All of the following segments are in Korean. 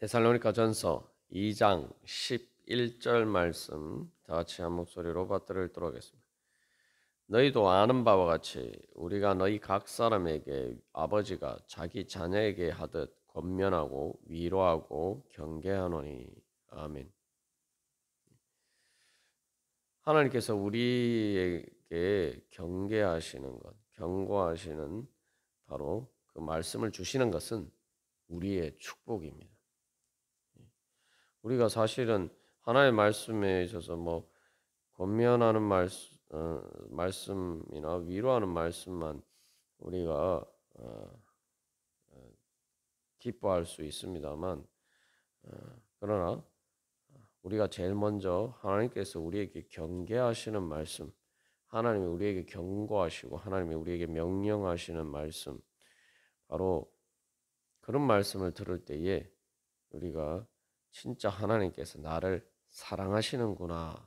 데살로니가전서 2장 11절 말씀 다 같이 한 목소리로 받들도록 하겠습니다. 너희도 아는 바와 같이 우리가 너희 각 사람에게 아버지가 자기 자녀에게 하듯 권면하고 위로하고 경계하노니. 아멘. 하나님께서 우리에게 경계하시는 것, 경고하시는 바로 그 말씀을 주시는 것은 우리의 축복입니다. 우리가 사실은 하나의 말씀에 있어서 뭐 권면하는 말씀이나 위로하는 말씀만 우리가 기뻐할 수 있습니다만, 그러나 우리가 제일 먼저 하나님께서 우리에게 경계하시는 말씀, 하나님이 우리에게 경고하시고 하나님이 우리에게 명령하시는 말씀, 바로 그런 말씀을 들을 때에 우리가 진짜 하나님께서 나를 사랑하시는구나,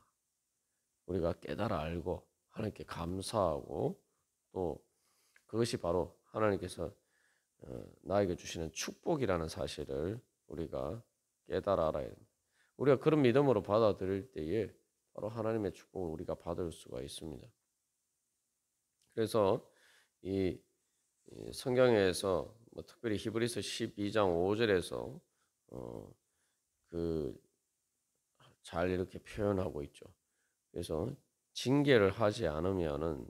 우리가 깨달아 알고 하나님께 감사하고, 또 그것이 바로 하나님께서 나에게 주시는 축복이라는 사실을 우리가 깨달아 알아야 됩니다. 우리가 그런 믿음으로 받아들일 때에 바로 하나님의 축복을 우리가 받을 수가 있습니다. 그래서 이 성경에서 특별히 히브리서 12장 5절에서 잘 이렇게 표현하고 있죠. 그래서 징계를 하지 않으면은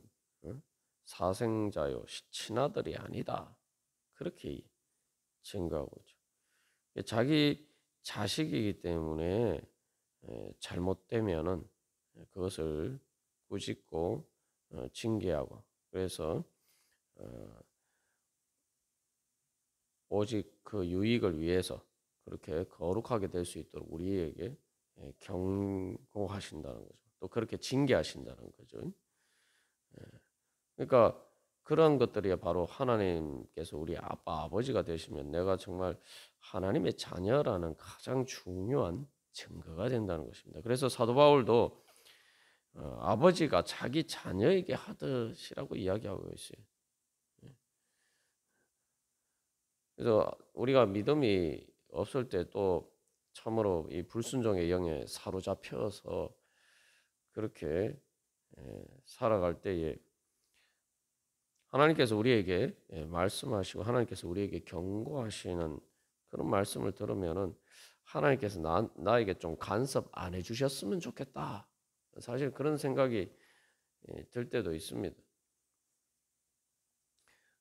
사생자요 친아들이 아니다, 그렇게 증거하고 있죠. 자기 자식이기 때문에 잘못되면은 그것을 꾸짖고 징계하고, 그래서 오직 그 유익을 위해서 그렇게 거룩하게 될 수 있도록 우리에게 경고하신다는 거죠. 또 그렇게 징계하신다는 거죠. 그러니까 그런 것들이 바로 하나님께서 우리 아빠, 아버지가 되시면 내가 정말 하나님의 자녀라는 가장 중요한 증거가 된다는 것입니다. 그래서 사도 바울도 아버지가 자기 자녀에게 하듯이라고 이야기하고 있어요. 그래서 우리가 믿음이 없을 때 또 참으로 이 불순종의 영에 사로잡혀서 그렇게 살아갈 때에 하나님께서 우리에게 말씀하시고 하나님께서 우리에게 경고하시는 그런 말씀을 들으면은 하나님께서 나에게 좀 간섭 안 해주셨으면 좋겠다, 사실 그런 생각이 들 때도 있습니다.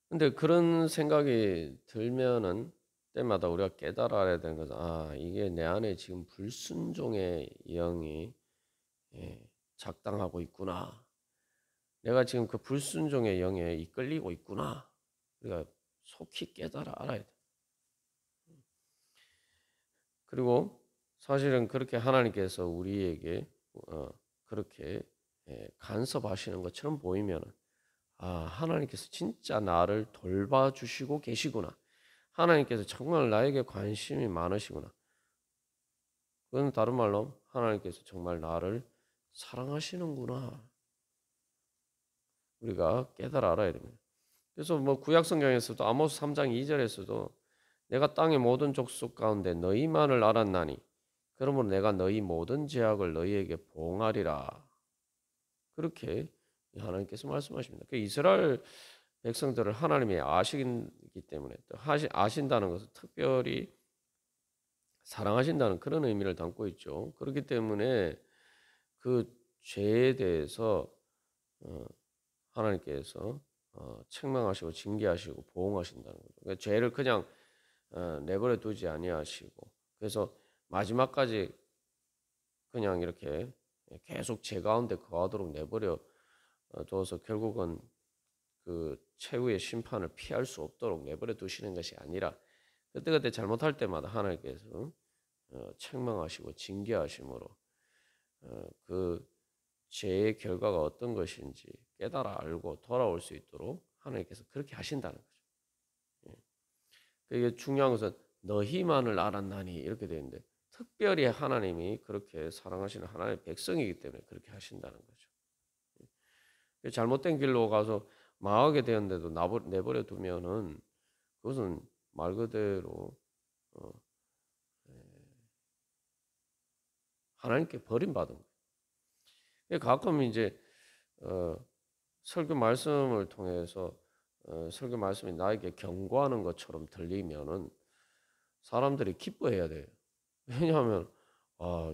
근데 그런 생각이 들면은 때마다 우리가 깨달아야 되는 것은, 이게 내 안에 지금 불순종의 영이 작당하고 있구나. 내가 지금 그 불순종의 영에 이끌리고 있구나. 우리가 속히 깨달아 알아야 돼. 그리고 사실은 그렇게 하나님께서 우리에게 그렇게 간섭하시는 것처럼 보이면은, 하나님께서 진짜 나를 돌봐주시고 계시구나. 하나님께서 정말 나에게 관심이 많으시구나. 그건 다른 말로 하나님께서 정말 나를 사랑하시는구나, 우리가 깨달아 알아야 됩니다. 그래서 구약 성경에서도 아모스 3장 2절에서도 내가 땅의 모든 족속 가운데 너희만을 알았나니 그러므로 내가 너희 모든 죄악을 너희에게 봉하리라, 그렇게 하나님께서 말씀하십니다. 그 이스라엘 백성들을 하나님이 아시기 때문에, 또 아신다는 것은 특별히 사랑하신다는 그런 의미를 담고 있죠. 그렇기 때문에 그 죄에 대해서 하나님께서 책망하시고 징계하시고 보응하신다는 거죠. 그러니까 죄를 그냥 내버려 두지 아니하시고, 그래서 마지막까지 그냥 이렇게 계속 죄 가운데 거하도록 내버려 둬서 결국은 그 최후의 심판을 피할 수 없도록 내버려 두시는 것이 아니라, 그때그때 잘못할 때마다 하나님께서 책망하시고 징계하심으로 그 죄의 결과가 어떤 것인지 깨달아 알고 돌아올 수 있도록 하나님께서 그렇게 하신다는 거죠. 이게 중요한 것은 너희만을 알았나니 이렇게 되어 있는데, 특별히 하나님이 그렇게 사랑하시는 하나님의 백성이기 때문에 그렇게 하신다는 거죠. 잘못된 길로 가서 망하게 되었는데도 내버려 두면은 그것은 말 그대로 하나님께 버림받은 거예요. 가끔 이제 설교 말씀을 통해서 설교 말씀이 나에게 경고하는 것처럼 들리면은 사람들이 기뻐해야 돼요. 왜냐하면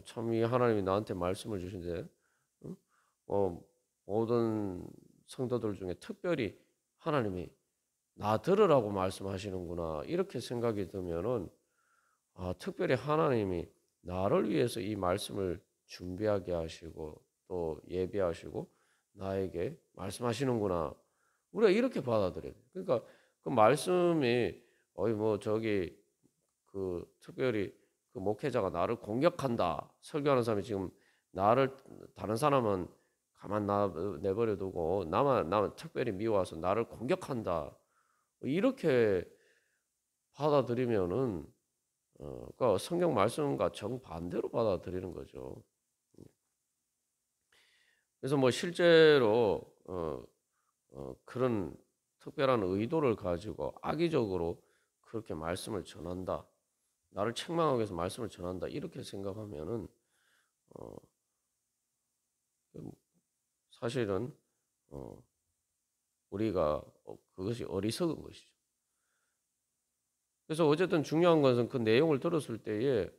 참 이 하나님이 나한테 말씀을 주신데 모든 성도들 중에 특별히 하나님이 나 들으라고 말씀하시는구나 이렇게 생각이 들면은 특별히 하나님이 나를 위해서 이 말씀을 준비하게 하시고 또 예비하시고 나에게 말씀하시는구나. 우리가 이렇게 받아들여요. 그러니까 그 말씀이 뭐 저기 그 특별히 그 목회자가 나를 공격한다. 설교하는 사람이 지금 나를 다른 사람은 가만 내버려 두고 나만 특별히 미워서 나를 공격한다. 이렇게 받아들이면은 그러니까 성경 말씀과 정반대로 받아들이는 거죠. 그래서 뭐 실제로 그런 특별한 의도를 가지고 악의적으로 그렇게 말씀을 전한다. 나를 책망하기 위해서 말씀을 전한다. 이렇게 생각하면은 사실은 우리가 그것이 어리석은 것이죠. 그래서 어쨌든 중요한 것은 그 내용을 들었을 때에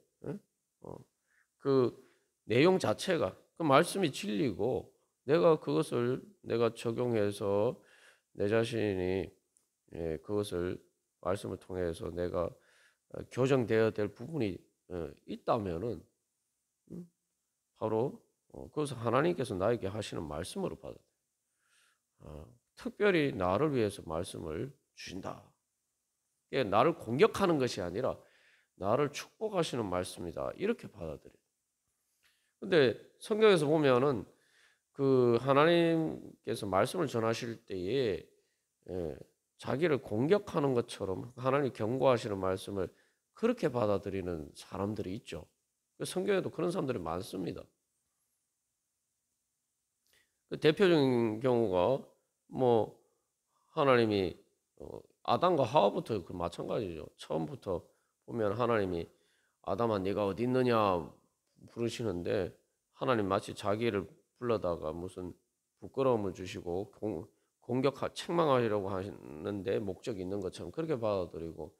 그 내용 자체가 그 말씀이 진리고 내가 그것을 내가 적용해서 내 자신이 그것을 말씀을 통해서 내가 교정되어야 될 부분이 있다면은 바로 그것을 하나님께서 나에게 하시는 말씀으로 받아. 특별히 나를 위해서 말씀을 주신다. 이게 나를 공격하는 것이 아니라 나를 축복하시는 말씀이다. 이렇게 받아들여요. 근데 성경에서 보면은 그 하나님께서 말씀을 전하실 때에 자기를 공격하는 것처럼 하나님 경고하시는 말씀을 그렇게 받아들이는 사람들이 있죠. 성경에도 그런 사람들이 많습니다. 그 대표적인 경우가 뭐 하나님이 아담과 하와부터 그 마찬가지죠. 처음부터 보면 하나님이 아담아 네가 어디 있느냐 부르시는데 하나님 마치 자기를 불러다가 무슨 부끄러움을 주시고 책망하려고 하시는데 목적이 있는 것처럼 그렇게 받아들이고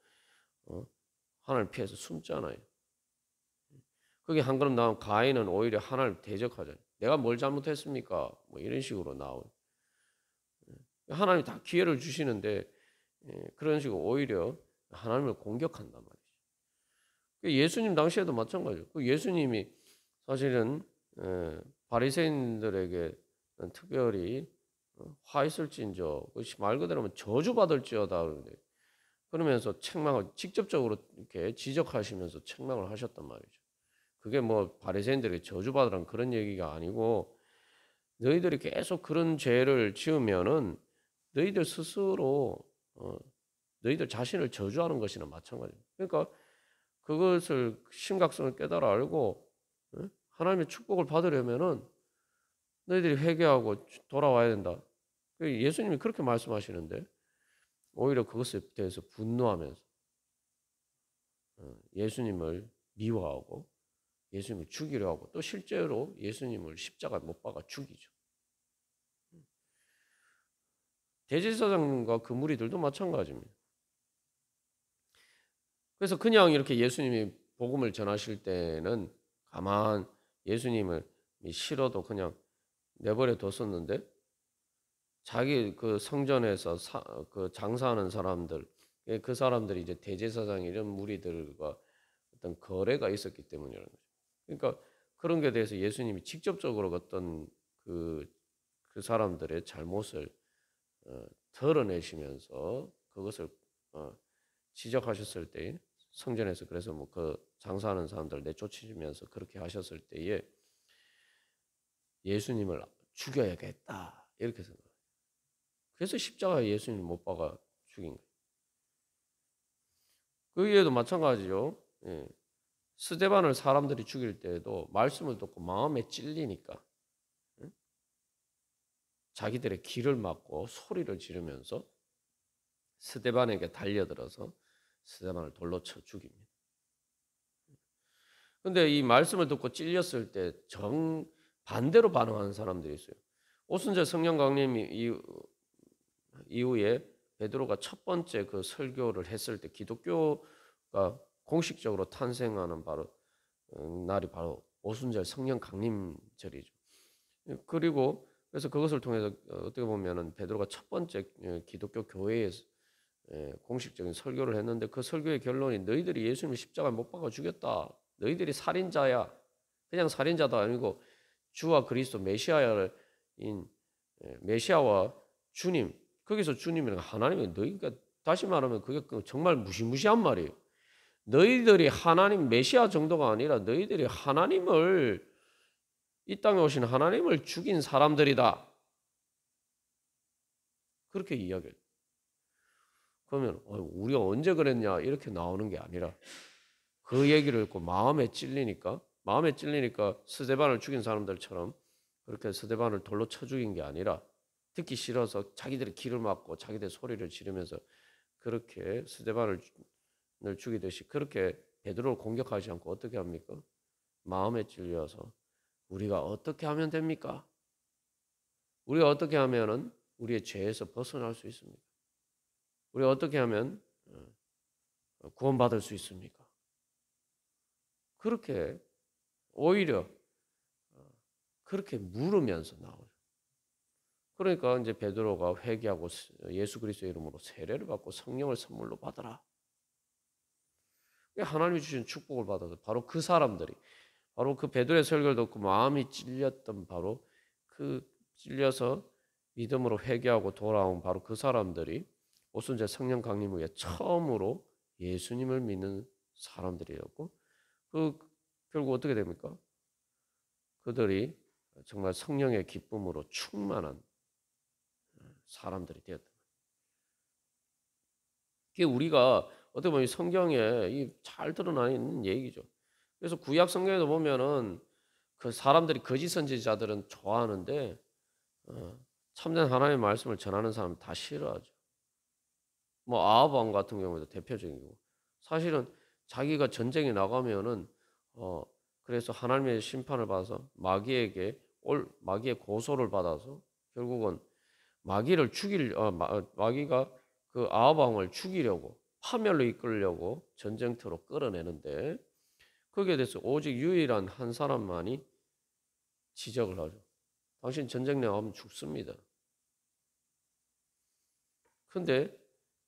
하나님을 피해서 숨잖아요. 그게 한 걸음 나온 가인은 오히려 하나님을 대적하잖아요. 내가 뭘 잘못했습니까? 뭐 이런 식으로 나온. 하나님이 다 기회를 주시는데 그런 식으로 오히려 하나님을 공격한단 말이죠. 예수님 당시에도 마찬가지죠. 그 예수님이 사실은 바리새인들에게 특별히 화 있을진저 그것이 말 그대로면 저주받을지어다 그러면서 책망을 직접적으로 이렇게 지적하시면서 책망을 하셨단 말이죠. 그게 뭐 바리새인들에게 저주받으라는 그런 얘기가 아니고 너희들이 계속 그런 죄를 지으면은 너희들 스스로 너희들 자신을 저주하는 것이나 마찬가지입니다. 그러니까 그것을 심각성을 깨달아 알고 하나님의 축복을 받으려면은 너희들이 회개하고 돌아와야 된다. 예수님이 그렇게 말씀하시는데 오히려 그것에 대해서 분노하면서 예수님을 미워하고 예수님을 죽이려 하고 또 실제로 예수님을 십자가에 못 박아 죽이죠. 대제사장과 그 무리들도 마찬가지입니다. 그래서 그냥 이렇게 예수님이 복음을 전하실 때는 가만 예수님을 싫어도 그냥 내버려 뒀었는데 자기 그 성전에서 그 장사하는 사람들 그 사람들이 이제 대제사장 이런 무리들과 어떤 거래가 있었기 때문이라는 거죠. 그러니까 그런 게 대해서 예수님이 직접적으로 어떤 그 사람들의 잘못을 드러내시면서 그것을 지적하셨을 때 성전에서 그래서 뭐 그 장사하는 사람들 내쫓으시면서 그렇게 하셨을 때에 예수님을 죽여야겠다 이렇게 생각해요. 그래서 십자가에 예수님을 못 박아 죽인 거예요. 그 이에도 마찬가지죠. 예. 스데반을 사람들이 죽일 때에도 말씀을 듣고 마음에 찔리니까 자기들의 길을 막고 소리를 지르면서 스데반에게 달려들어서 스데반을 돌로 쳐 죽입니다. 근데 이 말씀을 듣고 찔렸을 때 반대로 반응하는 사람들이 있어요. 오순절 성령 강림 이후에 베드로가 첫 번째 그 설교를 했을 때 기독교가 공식적으로 탄생하는 날이 바로 오순절 성령 강림절이죠. 그리고 그래서 그것을 통해서 어떻게 보면은 베드로가 첫 번째 기독교 교회에 공식적인 설교를 했는데 그 설교의 결론이 너희들이 예수님을 십자가에 못 박아 죽였다. 너희들이 살인자야. 그냥 살인자도 아니고 주와 그리스도 메시아와 주님. 거기서 주님이랑 하나님이 너희가 다시 말하면 그게 정말 무시무시한 말이에요. 너희들이 하나님 메시아 정도가 아니라 너희들이 이 땅에 오신 하나님을 죽인 사람들이다. 그렇게 이야기해요. 그러면 우리가 언제 그랬냐 이렇게 나오는 게 아니라 그 얘기를 듣고 마음에 찔리니까 스데반을 죽인 사람들처럼 그렇게 스데반을 돌로 쳐 죽인 게 아니라 듣기 싫어서 자기들의 기를 막고 자기들 소리를 지르면서 그렇게 스데반을 죽이듯이 그렇게 베드로를 공격하지 않고 어떻게 합니까? 마음에 찔려서 우리가 어떻게 하면 됩니까? 우리가 어떻게 하면은 우리의 죄에서 벗어날 수 있습니까? 우리가 어떻게 하면 구원받을 수 있습니까? 그렇게 오히려 그렇게 물으면서 나오죠. 그러니까 이제 베드로가 회개하고 예수 그리스도의 이름으로 세례를 받고 성령을 선물로 받아라. 하나님이 주신 축복을 받아서 바로 그 사람들이 바로 그 베드로의 설교를 듣고 마음이 찔렸던 바로 그 찔려서 믿음으로 회개하고 돌아온 바로 그 사람들이 오순절 성령 강림 후에 처음으로 예수님을 믿는 사람들이었고 결국 어떻게 됩니까? 그들이 정말 성령의 기쁨으로 충만한 사람들이 되었다. 그게 우리가 어떻게 보면 성경에 잘 드러나 있는 얘기죠. 그래서 구약 성경에도 보면은 그 사람들이 거짓 선지자들은 좋아하는데 참된 하나님의 말씀을 전하는 사람은 다 싫어하죠. 뭐 아합 왕 같은 경우도 대표적이고 사실은 자기가 전쟁에 나가면은 그래서 하나님의 심판을 받아서 마귀의 고소를 받아서 결국은 마귀가 그 아합 왕을 죽이려고 파멸로 이끌려고 전쟁터로 끌어내는데 거기에 대해서 오직 유일한 한 사람만이 지적을 하죠. 당신 전쟁 나가면 죽습니다. 근데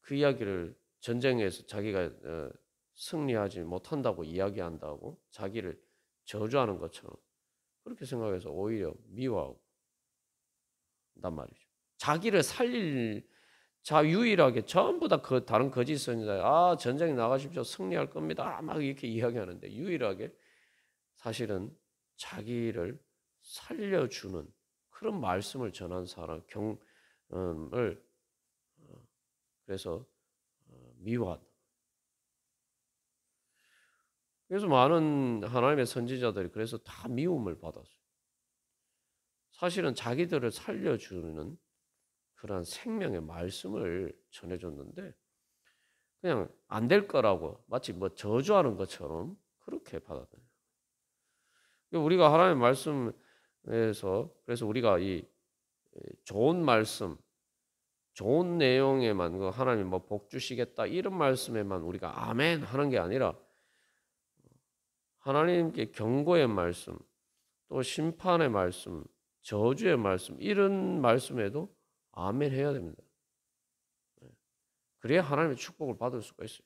그 이야기를 전쟁에서 자기가 승리하지 못한다고 이야기한다고 자기를 저주하는 것처럼 그렇게 생각해서 오히려 미워하고 한단 말이죠. 자기를 살릴 유일하게 전부 다 다른 거짓 선지자 전쟁에 나가십시오 승리할 겁니다 막 이렇게 이야기하는데 유일하게 사실은 자기를 살려주는 그런 말씀을 전한 사람을 그래서 미워한다. 그래서 많은 하나님의 선지자들이 그래서 다 미움을 받았어요. 사실은 자기들을 살려주는 그런 생명의 말씀을 전해줬는데 그냥 안 될 거라고 마치 뭐 저주하는 것처럼 그렇게 받아들여요. 우리가 하나님의 말씀에서 그래서 우리가 이 좋은 말씀, 좋은 내용에만 하나님 뭐 복 주시겠다 이런 말씀에만 우리가 아멘 하는 게 아니라 하나님께 경고의 말씀, 또 심판의 말씀, 저주의 말씀 이런 말씀에도 아멘 해야 됩니다. 그래야 하나님의 축복을 받을 수가 있어요.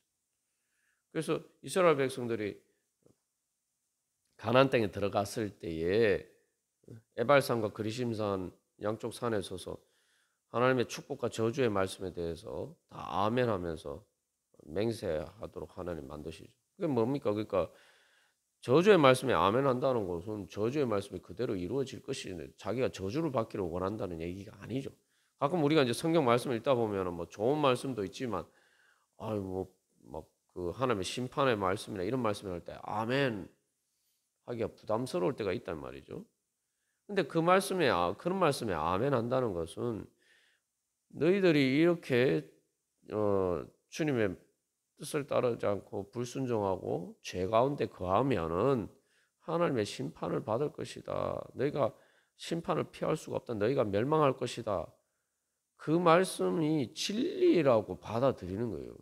그래서 이스라엘 백성들이 가나안 땅에 들어갔을 때에 에발산과 그리심산 양쪽 산에 서서 하나님의 축복과 저주의 말씀에 대해서 다 아멘하면서 맹세하도록 하나님 만드시죠. 그게 뭡니까? 그러니까 저주의 말씀에 아멘한다는 것은 저주의 말씀이 그대로 이루어질 것이 자기가 저주를 받기를 원한다는 얘기가 아니죠. 가끔 우리가 이제 성경 말씀을 읽다 보면은 뭐 좋은 말씀도 있지만 그 하나님의 심판의 말씀이나 이런 말씀을 할 때 아멘 하기가 부담스러울 때가 있단 말이죠. 근데 그런 말씀에 아멘 한다는 것은 너희들이 이렇게 주님의 뜻을 따르지 않고 불순종하고 죄 가운데 거하면은 하나님의 심판을 받을 것이다. 너희가 심판을 피할 수가 없다. 너희가 멸망할 것이다. 그 말씀이 진리라고 받아들이는 거예요.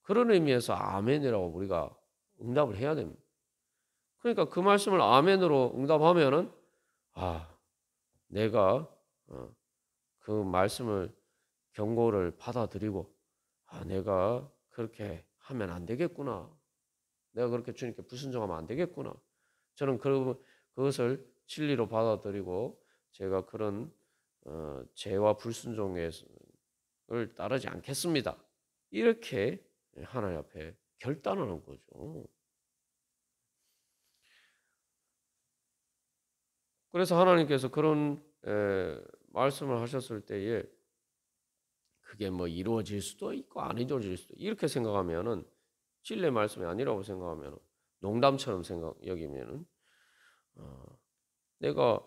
그런 의미에서 아멘이라고 우리가 응답을 해야 됩니다. 그러니까 그 말씀을 아멘으로 응답하면은 내가 그 말씀을 경고를 받아들이고 내가 그렇게 하면 안 되겠구나. 내가 그렇게 주님께 불순종하면 안 되겠구나. 저는 그것을 진리로 받아들이고 제가 그런 죄와 불순종을 따르지 않겠습니다. 이렇게 하나님 앞에 결단하는 거죠. 그래서 하나님께서 그런 말씀을 하셨을 때에 그게 뭐 이루어질 수도 있고 안 이루어질 수도 이렇게 생각하면은 진리의 말씀이 아니라고 생각하면 농담처럼 여기면은 내가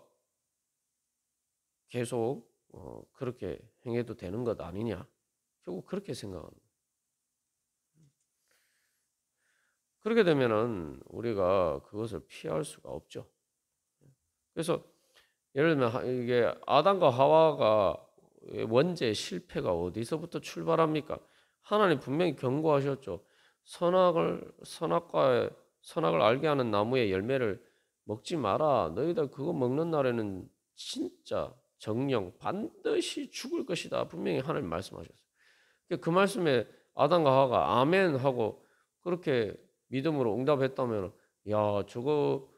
계속 그렇게 행해도 되는 것 아니냐? 결국 그렇게 생각합니다. 그렇게 되면은 우리가 그것을 피할 수가 없죠. 그래서 예를 들면 이게 아담과 하와가 원죄의 실패가 어디서부터 출발합니까? 하나님 분명히 경고하셨죠. 선악을 알게 하는 나무의 열매를 먹지 마라. 너희들 그거 먹는 날에는 진짜 정령 반드시 죽을 것이다. 분명히 하나님 말씀하셨어요. 그 말씀에 아담과 하와가 아멘 하고 그렇게 믿음으로 응답했다면 야 저거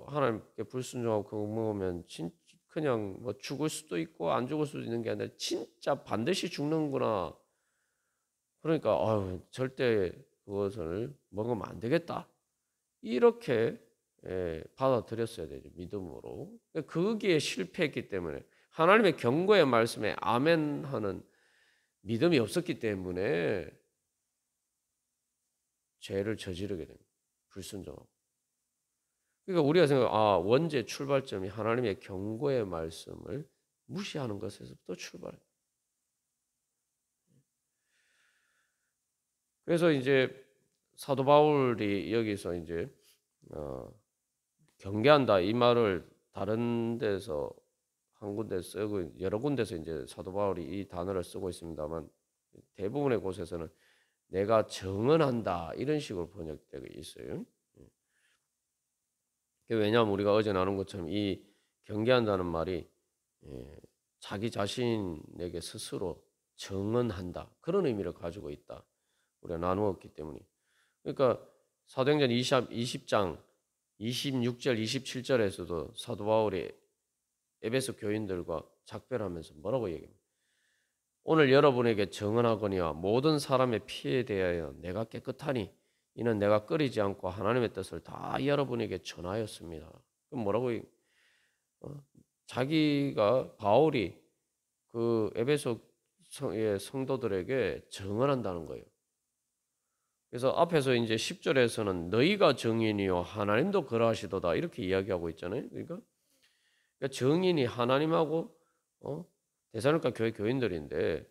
하나님께 불순종하고 그거 먹으면 그냥 뭐 죽을 수도 있고 안 죽을 수도 있는 게 아니라 진짜 반드시 죽는구나. 그러니까 절대 그것을 먹으면 안 되겠다. 이렇게 받아들였어야 되죠. 믿음으로. 거기에 실패했기 때문에 하나님의 경고의 말씀에 아멘하는 믿음이 없었기 때문에 죄를 저지르게 됩니다. 불순종하고. 그러니까 우리가 원죄 출발점이 하나님의 경고의 말씀을 무시하는 것에서부터 출발해요. 그래서 이제 사도 바울이 여기서 이제 경계한다 이 말을 다른 데서 한 군데 쓰고 여러 군데서 이제 사도 바울이 이 단어를 쓰고 있습니다만 대부분의 곳에서는 내가 정언한다 이런 식으로 번역되고 있어요. 왜냐하면 우리가 어제 나눈 것처럼 이 경계한다는 말이 자기 자신에게 스스로 정언한다 그런 의미를 가지고 있다. 우리가 나누었기 때문에. 그러니까 사도행전 20장 26절 27절에서도 사도 바울이 에베소 교인들과 작별하면서 뭐라고 얘기합니까? 오늘 여러분에게 정언하거니와 모든 사람의 피에 대하여 내가 깨끗하니 이는 내가 끓이지 않고 하나님의 뜻을 다 여러분에게 전하였습니다. 그럼 뭐라고 자기가 바울이 그 에베소 성도들에게 정언한다는 거예요. 그래서 앞에서 이제 10절에서는 너희가 정인이요 하나님도 그러하시도다 이렇게 이야기하고 있잖아요. 그러니까 정인이 하나님하고 데살로니가 교회 교인들인데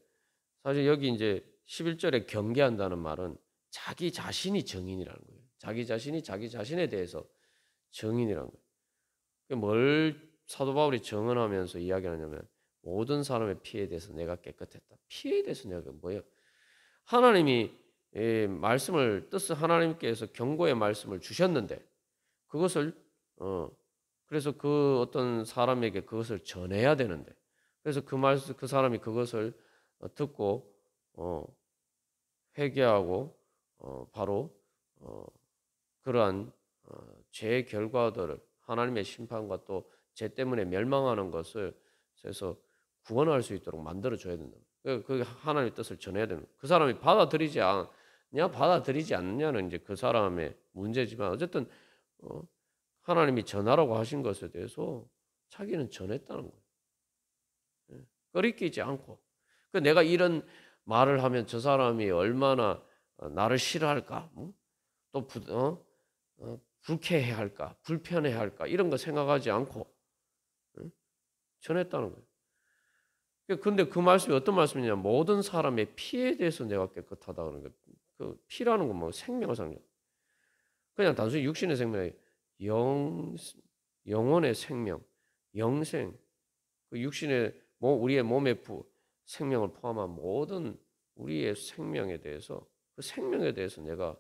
사실 여기 이제 11절에 경계한다는 말은 자기 자신이 정인이라는 거예요. 자기 자신이 자기 자신에 대해서 정인이라는 거예요. 뭘 사도 바울이 정언하면서 이야기하냐면 모든 사람의 피에 대해서 내가 깨끗했다. 피에 대해서 내가 뭐예요? 하나님이 말씀을 뜻을 하나님께서 경고의 말씀을 주셨는데 그것을 그래서 그 어떤 사람에게 그것을 전해야 되는데 그래서 그 사람이 그것을 듣고 회개하고 바로 그러한 죄의 결과들을 하나님의 심판과 또 죄 때문에 멸망하는 것을 그래서 구원할 수 있도록 만들어 줘야 된다. 그 하나님의 뜻을 전해야 되는. 그 사람이 받아들이지 않느냐는 이제 그 사람의 문제지만 어쨌든 하나님이 전하라고 하신 것에 대해서 자기는 전했다는 거예요. 꺼리끼지 않고. 내가 이런 말을 하면 저 사람이 얼마나 나를 싫어할까? 또 불쾌해할까? 불편해할까? 이런 거 생각하지 않고 전했다는 거예요. 근데 그 말씀이 어떤 말씀이냐? 모든 사람의 피에 대해서 내가 깨끗하다 그러는 거예요. 그 피라는 건 뭐 생명을 상징. 그냥 단순히 육신의 생명이 영혼의 생명, 영생, 그 육신의 우리의 몸의 생명을 포함한 모든 우리의 생명에 대해서 그 생명에 대해서 내가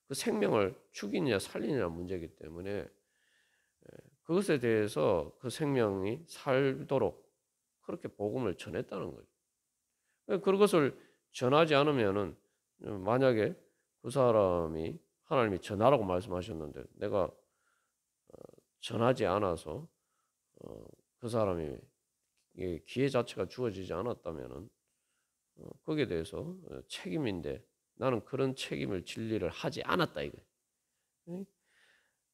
그 생명을 죽이느냐 살리느냐 문제이기 때문에 그것에 대해서 그 생명이 살도록 그렇게 복음을 전했다는 거죠. 그것을 전하지 않으면은 만약에 그 사람이 하나님이 전하라고 말씀하셨는데 내가 전하지 않아서 그 사람이 기회 자체가 주어지지 않았다면은 거기에 대해서 책임인데 나는 그런 책임을 질 일을 하지 않았다 이거예요.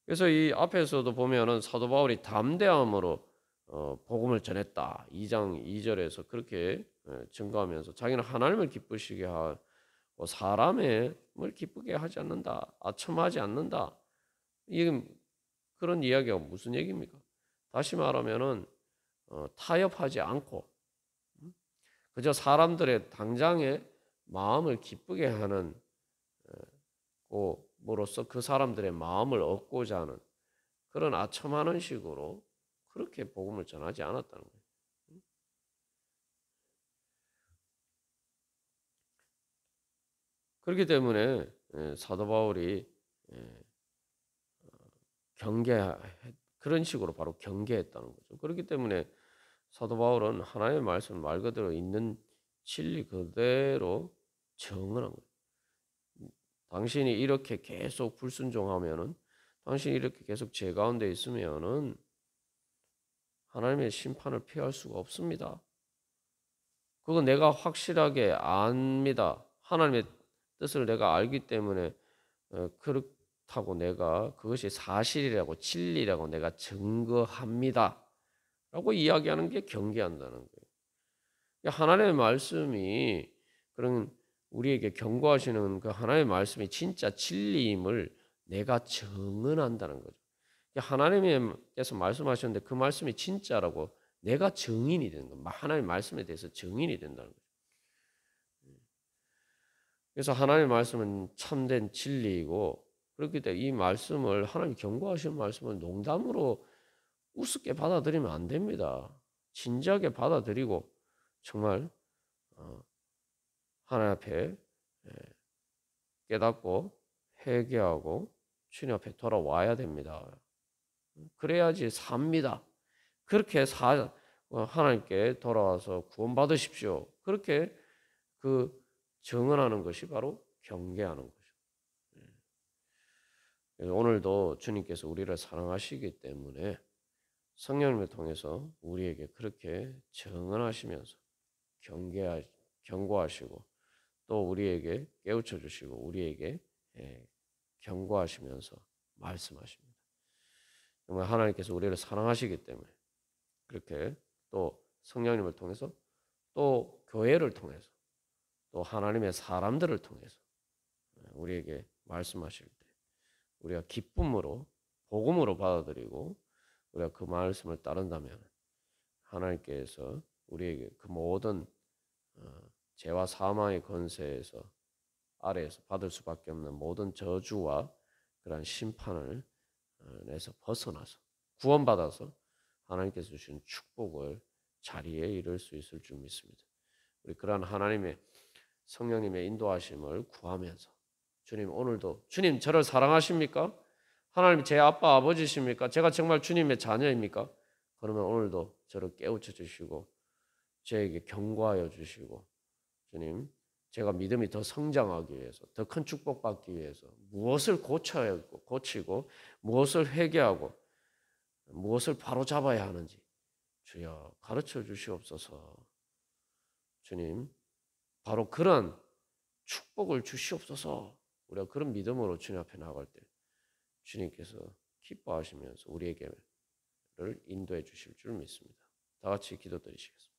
그래서 이 앞에서도 보면은 사도 바울이 담대함으로 복음을 전했다. 2장 2절에서 그렇게 증거하면서 자기는 하나님을 기쁘시게 하고 사람을 기쁘게 하지 않는다. 아첨하지 않는다. 이게 그런 이야기가 무슨 얘기입니까? 다시 말하면은 타협하지 않고 그저 사람들의 당장의 마음을 기쁘게 하는 고로서 그 사람들의 마음을 얻고자 하는 그런 아첨하는 식으로 그렇게 복음을 전하지 않았다는 거예요. 그렇기 때문에 사도 바울이 그런 식으로 바로 경계했다는 거죠. 그렇기 때문에 사도 바울은 하나님의 말씀을 말 그대로 있는 진리 그대로 정언한 거예요. 당신이 이렇게 계속 불순종하면은 당신이 이렇게 계속 죄 가운데 있으면은 하나님의 심판을 피할 수가 없습니다. 그거 내가 확실하게 압니다. 하나님의 뜻을 내가 알기 때문에 그렇다고 내가 그것이 사실이라고 진리라고 내가 증거합니다. 라고 이야기하는 게 경계한다는 거예요. 하나님의 말씀이 그런 우리에게 경고하시는 그 하나님의 말씀이 진짜 진리임을 내가 증언한다는 거죠. 하나님께서 말씀하셨는데 그 말씀이 진짜라고 내가 증인이 되는 거예요. 하나님의 말씀에 대해서 증인이 된다는 거죠. 그래서 하나님의 말씀은 참된 진리이고 그렇기 때문에 이 말씀을 하나님 경고하시는 말씀을 농담으로 우습게 받아들이면 안 됩니다. 진지하게 받아들이고 정말 하나님 앞에 깨닫고 회개하고 주님 앞에 돌아와야 됩니다. 그래야지 삽니다. 그렇게 하나님께 돌아와서 구원받으십시오. 그렇게 그 증언하는 것이 바로 경계하는 거죠. 오늘도 주님께서 우리를 사랑하시기 때문에 성령님을 통해서 우리에게 그렇게 증언하시면서 경고하시고 또 우리에게 깨우쳐 주시고 우리에게 경고하시면서 말씀하십니다. 정말 하나님께서 우리를 사랑하시기 때문에 그렇게 또 성령님을 통해서 또 교회를 통해서 또 하나님의 사람들을 통해서 우리에게 말씀하실 때 우리가 기쁨으로 복음으로 받아들이고 우리가 그 말씀을 따른다면 하나님께서 우리에게 그 모든 죄와 사망의 권세에서 아래에서 받을 수밖에 없는 모든 저주와 그러한 심판을 내서 벗어나서 구원받아서 하나님께서 주신 축복을 자리에 이룰 수 있을 줄 믿습니다. 우리 그러한 하나님의 성령님의 인도하심을 구하면서 주님 오늘도 주님 저를 사랑하십니까? 하나님 제 아빠 아버지십니까? 제가 정말 주님의 자녀입니까? 그러면 오늘도 저를 깨우쳐 주시고 저에게 경고하여 주시고 주님 제가 믿음이 더 성장하기 위해서 더 큰 축복받기 위해서 무엇을 고치고 무엇을 회개하고 무엇을 바로잡아야 하는지 주여 가르쳐 주시옵소서. 주님 바로 그런 축복을 주시옵소서. 우리가 그런 믿음으로 주님 앞에 나갈 때 주님께서 기뻐하시면서 우리에게를 인도해 주실 줄 믿습니다. 다 같이 기도드리시겠습니다.